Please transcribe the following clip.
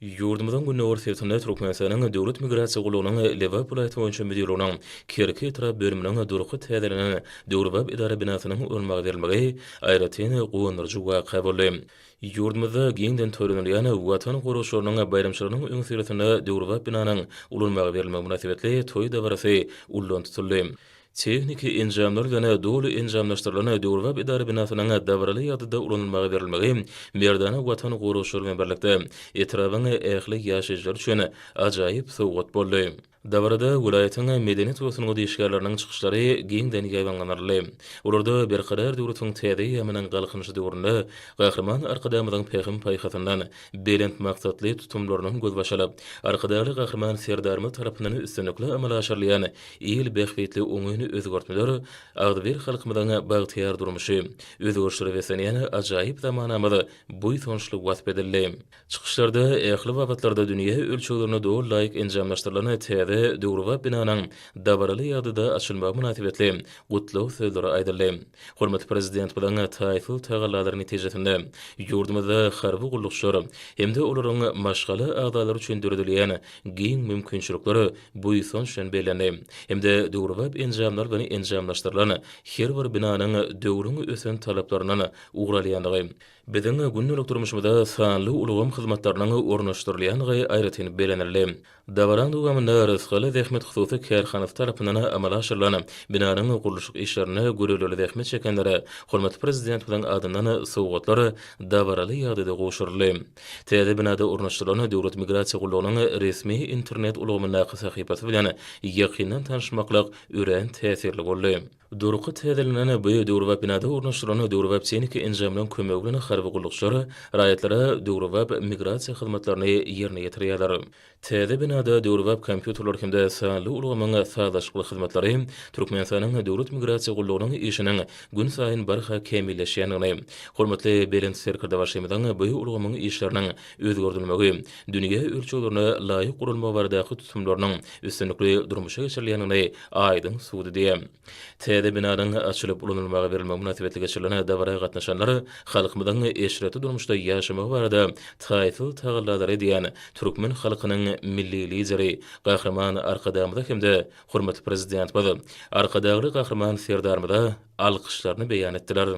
Yurdumuzdan günne ortaytında Türkmenistan'ın döwlet migrasiýa gulugynyň Lewap vilayaty boýunça müdirliginiň Kerki tarap bölüminiň durky täzelini Döwrubap idara binasynyň ulmagy berilmegi aýratyn gowundyrjy waka boldy. Yurdumuzda giňden törenilýän Watan guruşlarynyň bayramçylarynyň öňsüretinde Döwrubap binanyň ulmagy berilmegi münasibetli toý dabarasy ullan tutuldy. Texniki enjamlar we dolu enjamlaşdyrylan Döwrubap idara binasynyň dabaraly ýadyda ulanylmagy berilmegi merdana Watan guruşlary bilen birlikde etrawyny ähli ýaşaýjylar üçin ajaýyp sowgat boldy. Dabarada vilayatyň medeniýet we sunugy işgärleriniň çykyşlary giňden ýaýlanlanarly. Ularda bir kadar döwletiň täze ýamynyň galkynyşy döwründe gahrman arkadamyň peýgam paýhatyndan belent maksatly tutumlarynyň göz başalyp, arkadaly gahrman serdarmy tarapyndan üstünlikle amala aşyrylýan il behwetli oňuny özgörtmeler agdyr halkymyň bagtyar durmuşy, özgörüşleri we senýany ajaýyp zamanamyda bu soňçly wasp edildi. Çykyşlarda ähli wabatlarda dünýä ölçeglerine dogry laýyk enjamlaşdyrylan Döwrubap binanyň dabaraly ýadyda açylmagy münasibetli gutlaw sözleri aýdyldy. Hormatly prezident bilen taýful tagallary netijesinde ýurdumyzda harby gullukçylar hemde olaryň maşgaly agdalary üçin döredilýän giň mümkinçilikleri bu ýson üçin bellendi. Hemde Döwrubap enjamlar bilen enjamlaşdyrylan her bir binanyň döwrüň ösen talaplaryna ugralýandygy, biziň gündelik durmuşymyzda sanly ulugam hyzmatlarynyň ornaşdyrylýandygy aýratyn belenildi. Dabaran dowamında rızgaly zähmet hususy kärhanasy tarapyndan amala aşyrylan binanyň gurulşyk işlerine görevli zähmet çekenlere hormatly prezident bilen adyndan sowgatlary dabaraly ýadyda goşurly. Täze binada ornaşdyrylan döwlet migrasiýa gulugynyň resmi internet ulgamyna sahypasy bilen ýakyndan tanışmaklyk ören täsirli boldy. Durky täzelenen bu Döwrubap binada ornaşdyrylan Döwrubap Seniki enjamlaryň kömegi bilen harby gullukçylar raýatlara Döwrubap migrasiýa hyzmatlaryny ýerine ýetirýärler. Täze binada Döwrubap kompýuterler hemde sanly ulgamyň sagaşykly hyzmatlary Türkmenistanyň döwlet migrasiýa gullugynyň işiniň gün saýyn barha kemilleşýändigini, hormatly belent serkirde başlamadan bu ulgamyň işleriniň özgörtülmegi, dünýä ölçeglerine laýyk gurulma baradaky tutumlarynyň üstünlikli durmuşa geçirilýändigini aýdyn suwdy diýen. Täze binanyň açylyp ulanylmagy berilmegi münasibetli geçirilen dabara gatnaşanlar halkymyň eşreti durmuşda ýaşamagy barada taýful tagallary diýen türkmen halkynyň milli lideri gahrman arkadamyda hemde hormatly prezident bolan arkadagy gahrman serdarmyda alkyşlaryny beýan etdiler.